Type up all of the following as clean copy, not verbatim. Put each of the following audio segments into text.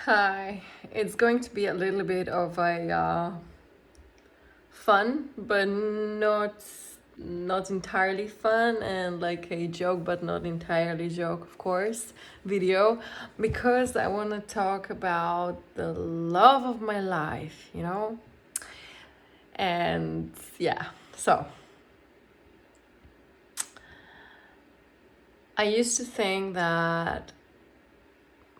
Hi, it's going to be a little bit of a fun, but not entirely fun, and like a joke, but not entirely joke, of course, video, because I want to talk about the love of my life, and yeah. So I used to think that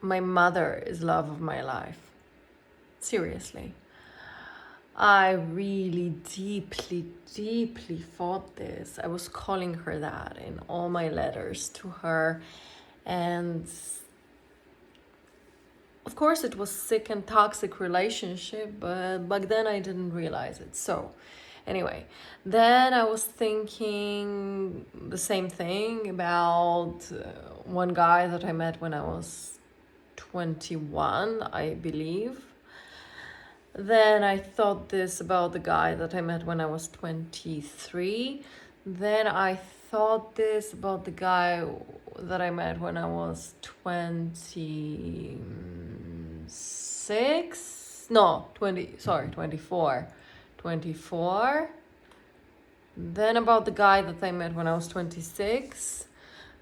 my mother is love of my life. Seriously. I really deeply thought this. I was calling her that in all my letters to her. And of course, it was sick and toxic relationship, but back then I didn't realize it. So, anyway, then I was thinking the same thing about one guy that I met when I was 21, I believe. Then I thought this about the guy that I met when I was 23. Then I thought this about the guy that I met when I was 26. No, 24. 24. Then about the guy that I met when I was 26.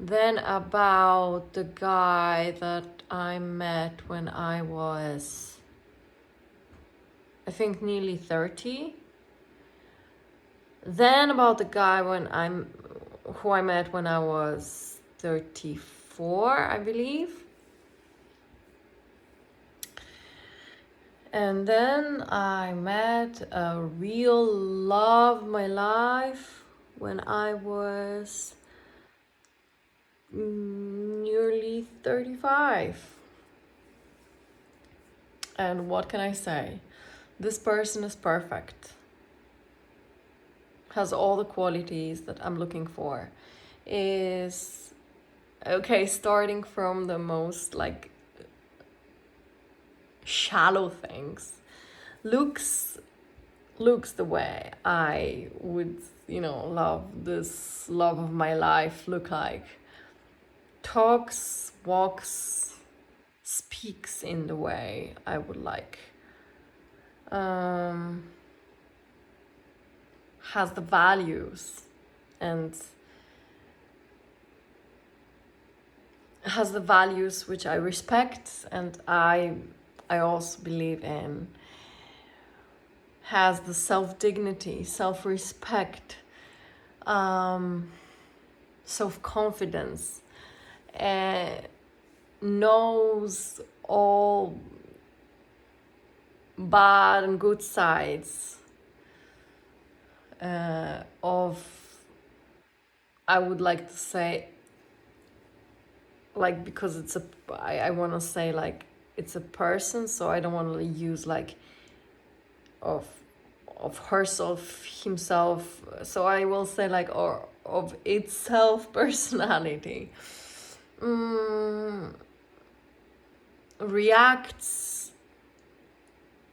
Then about the guy that I met when I was, I think, nearly 30. Then about the guy who I met when I was 34, I believe. And then I met a real love of my life when I was nearly 35. And what can I say? This person is perfect. Has all the qualities that I'm looking for. Is okay, starting from the most like shallow things. Looks the way I would, love this love of my life look like. Talks, walks, speaks in the way I would like. Has the values and has the values which I respect and I also believe in. Has the self-dignity, self-respect, self-confidence, knows all bad and good sides of, I would like to say, like, because I want to say like it's a person, so I don't want to use like of herself, himself, so I will say like, or of itself personality. Reacts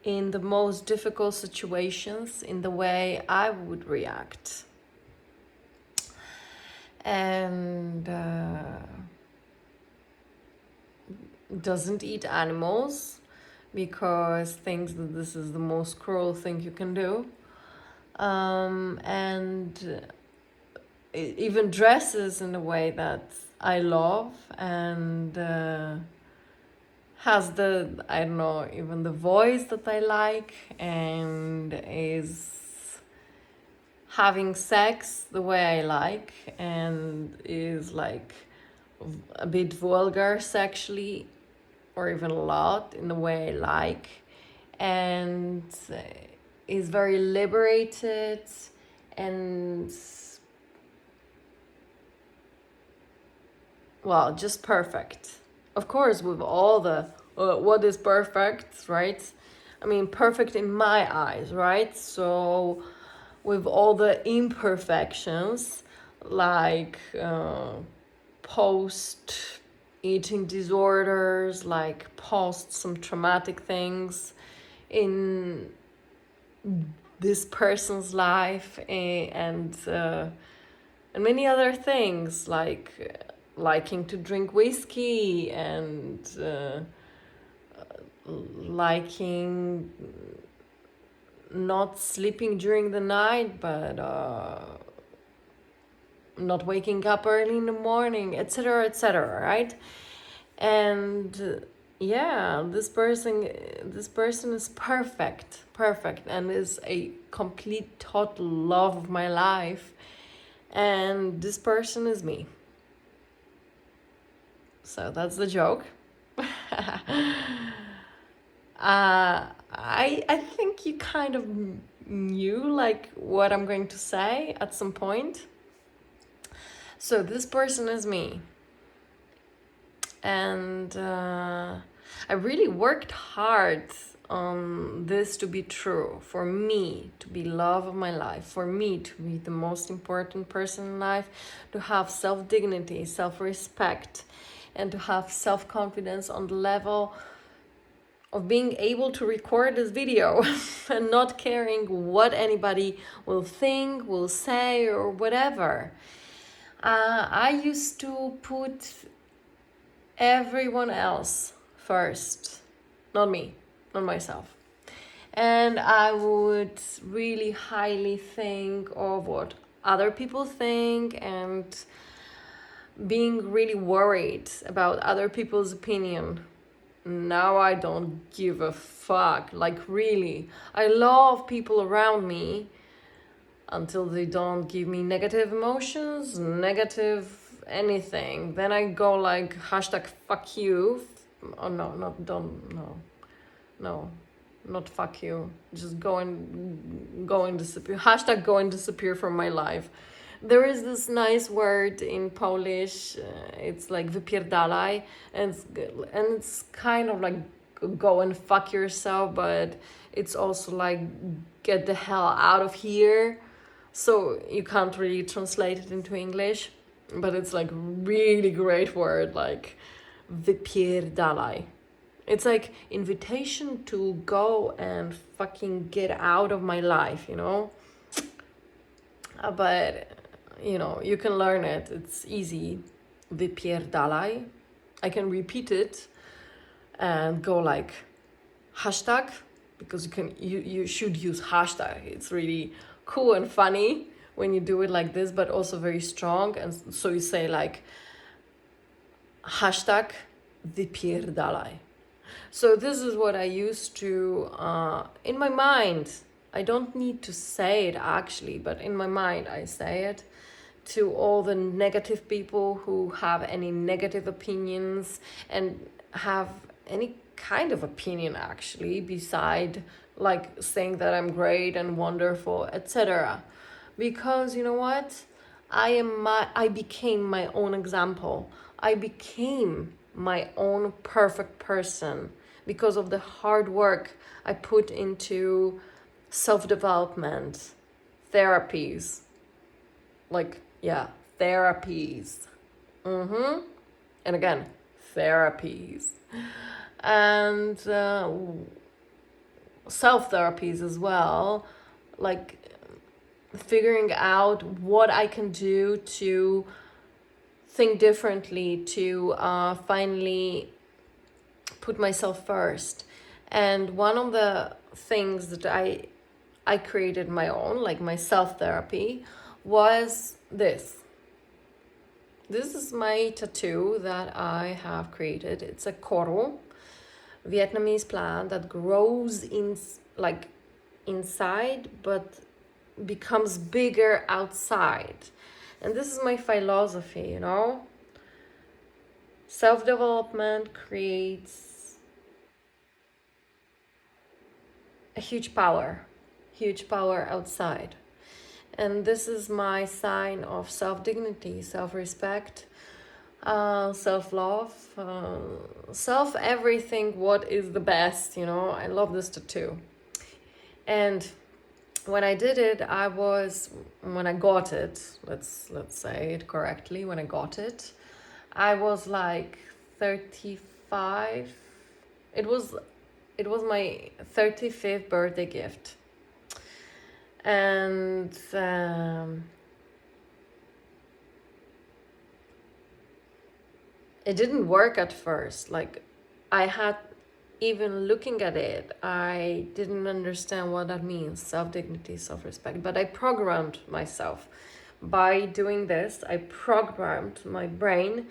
in the most difficult situations in the way I would react. And doesn't eat animals because thinks that this is the most cruel thing you can do. And even dresses in a way that I love, and has the, I don't know, even the voice that I like, and is having sex the way I like, and is like a bit vulgar sexually, or even a lot in the way I like, and is very liberated and, well, just perfect. Of course, with all the what is perfect, right? I mean, perfect in my eyes, right? So with all the imperfections, like post eating disorders, like post some traumatic things in this person's life, and many other things, like liking to drink whiskey, and liking not sleeping during the night, but not waking up early in the morning, etc., etc., right? And yeah, this person is perfect, and is a complete total love of my life, and this person is me. So that's the joke. I think you kind of knew like what I'm going to say at some point. So this person is me, and I really worked hard on this to be true, for me to be love of my life, for me to be the most important person in life, to have self-dignity, self-respect, and to have self-confidence on the level of being able to record this video and not caring what anybody will think, will say, or whatever. I used to put everyone else first, not me, not myself. And I would really highly think of what other people think, and being really worried about other people's opinion. Now I don't give a fuck. Like, really, I love people around me until they don't give me negative emotions, negative anything. Then I go like hashtag fuck you. Oh no, not don't no, not fuck you. Just go and disappear. Hashtag go and disappear from my life. There is this nice word in Polish. It's like wypierdalaj, and it's kind of like go and fuck yourself, but it's also like get the hell out of here. So you can't really translate it into English, but it's like really great word, like wypierdalaj. It's like invitation to go and fucking get out of my life, you know? But you know, you can learn it. It's easy. Wypierdalaj. I can repeat it and go like hashtag, because you should use hashtag. It's really cool and funny when you do it like this, but also very strong. And so you say like hashtag wypierdalaj. So this is what I used to in my mind. I don't need to say it actually, but in my mind I say it to all the negative people who have any negative opinions and have any kind of opinion actually, beside like saying that I'm great and wonderful, etc. Because you know what? I became my own example. I became my own perfect person because of the hard work I put into self-development, therapies, like, yeah, therapies. And again, therapies. And self-therapies as well, like figuring out what I can do to think differently, to finally put myself first. And one of the things that I created my own, like my self-therapy, was this. This is my tattoo that I have created. It's a koru, Vietnamese plant that grows in like inside but becomes bigger outside. And this is my philosophy, you know? Self-development creates a huge power outside. And this is my sign of self-dignity, self-respect, self-love, self-everything, what is the best, you know? I love this tattoo. And when I did it, when I got it, let's say it correctly, when I got it, I was like 35. It was my 35th birthday gift. And it didn't work at first. Like, I had even looking at it, I didn't understand what that means, self-dignity, self-respect. But I programmed myself. By doing this, I programmed my brain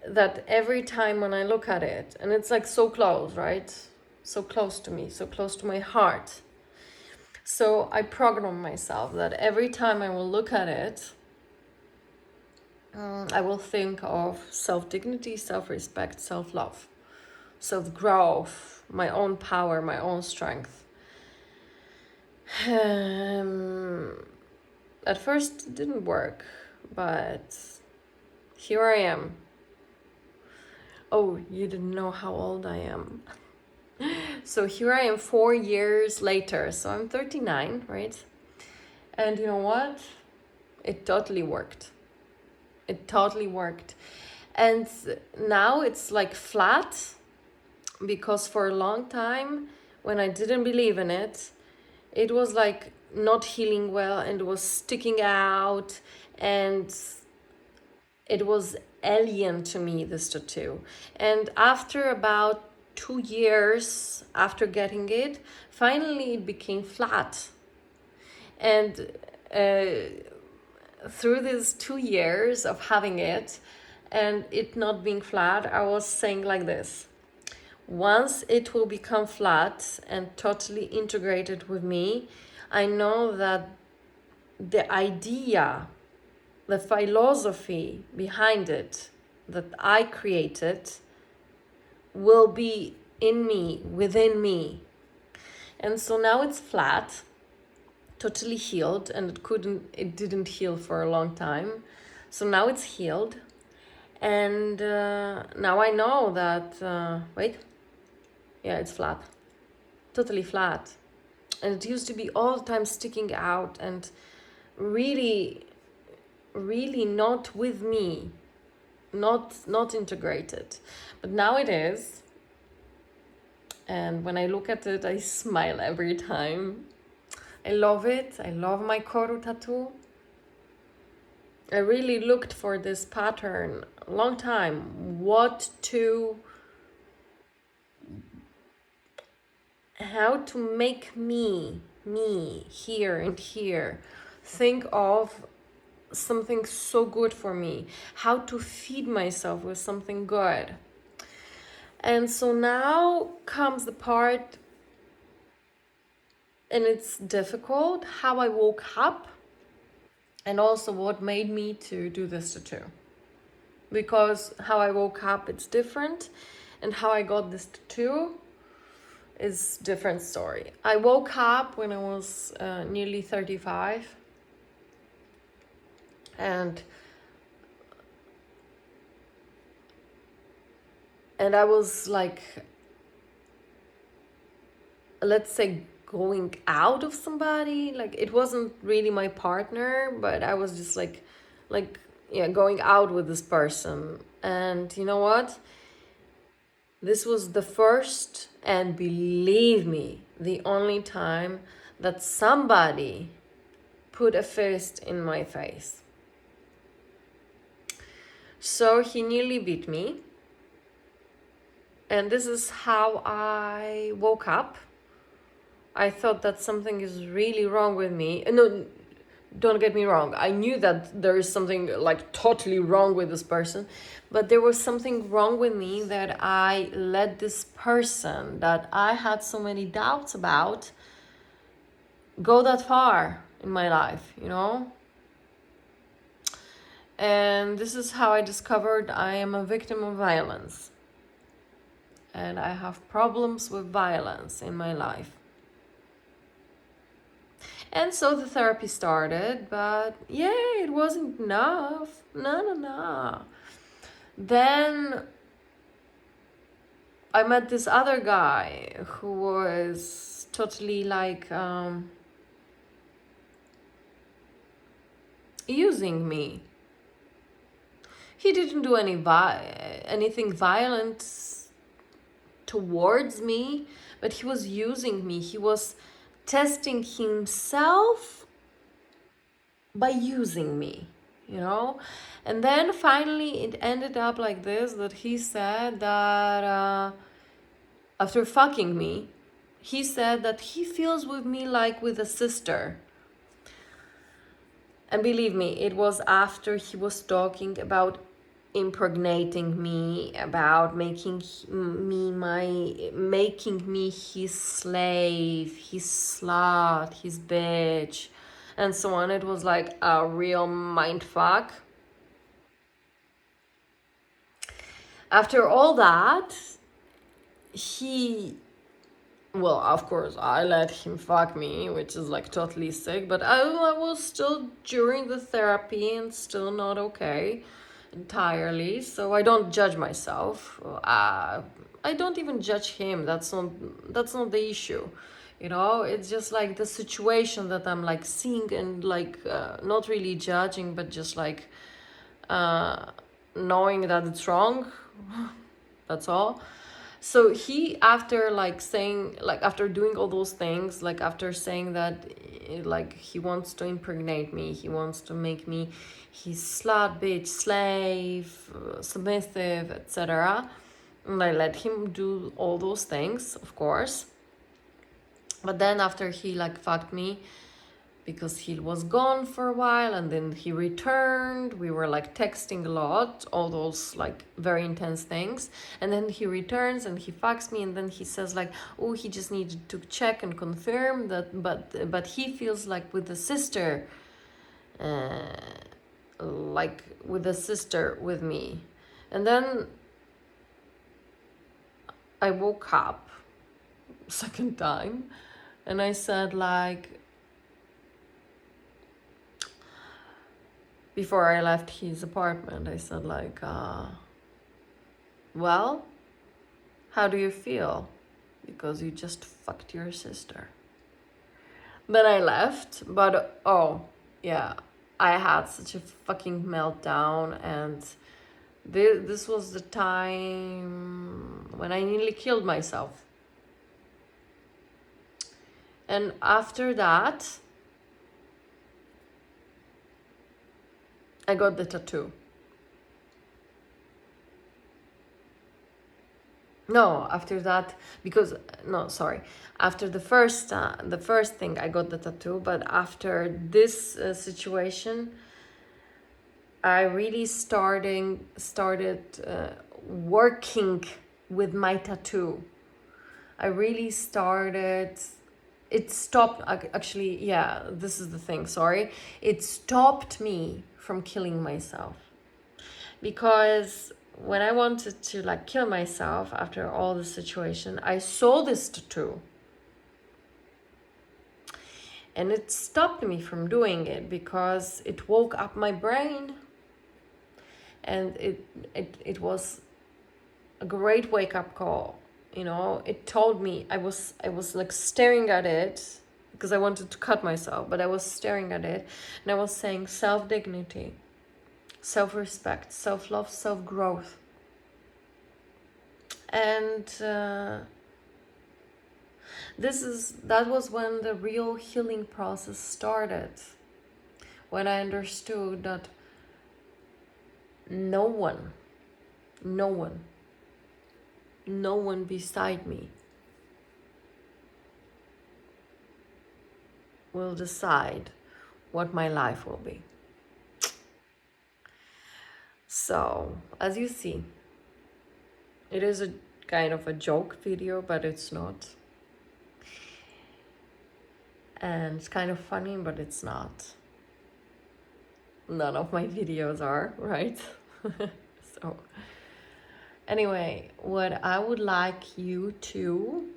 that every time when I look at it, and it's like so close, right? So close to me, so close to my heart. So I program myself that every time I will look at it, I will think of self-dignity, self-respect, self-love, self-growth, my own power, my own strength. At first it didn't work, but here I am. Oh, you didn't know how old I am. So here I am 4 years later. So I'm 39, right? And you know what? It totally worked. It totally worked. And now it's like flat, because for a long time, when I didn't believe in it, it was like not healing well and it was sticking out, and it was alien to me, this tattoo. And after about 2 years after getting it, finally it became flat. And through these 2 years of having it and it not being flat, I was saying like this: once it will become flat and totally integrated with me, I know that the idea, the philosophy behind it that I created will be in me, within me. And so now it's flat, totally healed, and it didn't heal for a long time. So now it's healed. And now I know that, it's flat, totally flat. And it used to be all the time sticking out and really, really not with me, not integrated. But now it is. And when I look at it, I smile every time. I love it. I love my Koru tattoo. I really looked for this pattern a long time. How to make me here and here think of something so good for me, how to feed myself with something good. And so now comes the part, and it's difficult, how I woke up, and also what made me to do this tattoo. Because how I woke up, it's different, and how I got this tattoo is different story. I woke up when I was nearly 35, and I was like, let's say, going out of somebody. Like, it wasn't really my partner, but I was just like going out with this person. And you know what? This was the first, and believe me, the only time that somebody put a fist in my face. So he nearly beat me. And this is how I woke up. I thought that something is really wrong with me. No, don't get me wrong. I knew that there is something like totally wrong with this person, but there was something wrong with me that I let this person that I had so many doubts about go that far in my life, you know? And this is how I discovered I am a victim of violence. And I have problems with violence in my life. And so the therapy started, but it wasn't enough. No. Then I met this other guy who was totally like using me. He didn't do anything violent towards me, but he was using me. He was testing himself by using me, you know? And then finally it ended up like this, that he said that after fucking me, he said that he feels with me like with a sister. And believe me, it was after he was talking about impregnating me, about making me his slave, his slut, his bitch, and so on. It was like a real mindfuck. After all that, well, of course, I let him fuck me, which is like totally sick, but I was still during the therapy and still not okay entirely, so I don't judge myself. I don't even judge him. That's not the issue. It's just like the situation that I'm like seeing and like not really judging, but just like knowing that it's wrong. That's all. So he, after like saying, like after doing all those things, like after saying that like he wants to impregnate me, he wants to make me his slut, bitch, slave, submissive, etc. And I let him do all those things, of course. But then after he like fucked me, because he was gone for a while and then he returned, we were like texting a lot, all those like very intense things, and then he returns and he fucks me, and then he says like, oh, he just needed to check and confirm that, but he feels like with the sister, like with a sister with me. And then I woke up second time and I said like, before I left his apartment, I said like, well, how do you feel? Because you just fucked your sister. Then I left, but oh yeah, I had such a fucking meltdown, and this was the time when I nearly killed myself. And after that, I got the tattoo. No, after that, because no, sorry. After the first thing, I got the tattoo, but after this situation, I really started working with my tattoo. I really started. It stopped. Actually, yeah, this is the thing. Sorry, it stopped me from killing myself, because when I wanted to like kill myself after all the situation, I saw this tattoo. And it stopped me from doing it because it woke up my brain. And it was a great wake-up call. It told me, I was like staring at it because I wanted to cut myself, but I was staring at it and I was saying self-dignity, self-respect, self-love, self-growth. And that was when the real healing process started, when I understood that no one beside me will decide what my life will be. So, as you see, it is a kind of a joke video, but it's not. And it's kind of funny, but it's not. None of my videos are, right? So, anyway, what I would like you to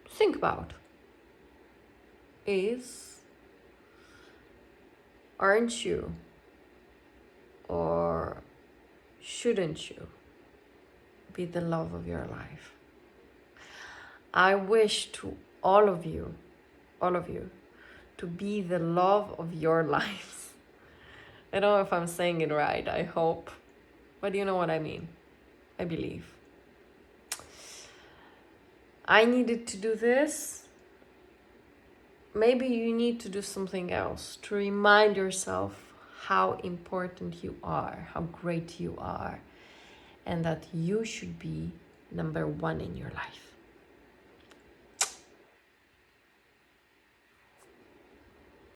think about is, aren't you, or shouldn't you be the love of your life? I wish to all of you to be the love of your lives. I don't know if I'm saying it right, I hope, but you know what I mean. I believe. I needed to do this. Maybe you need to do something else to remind yourself how important you are, how great you are, and that you should be number one in your life.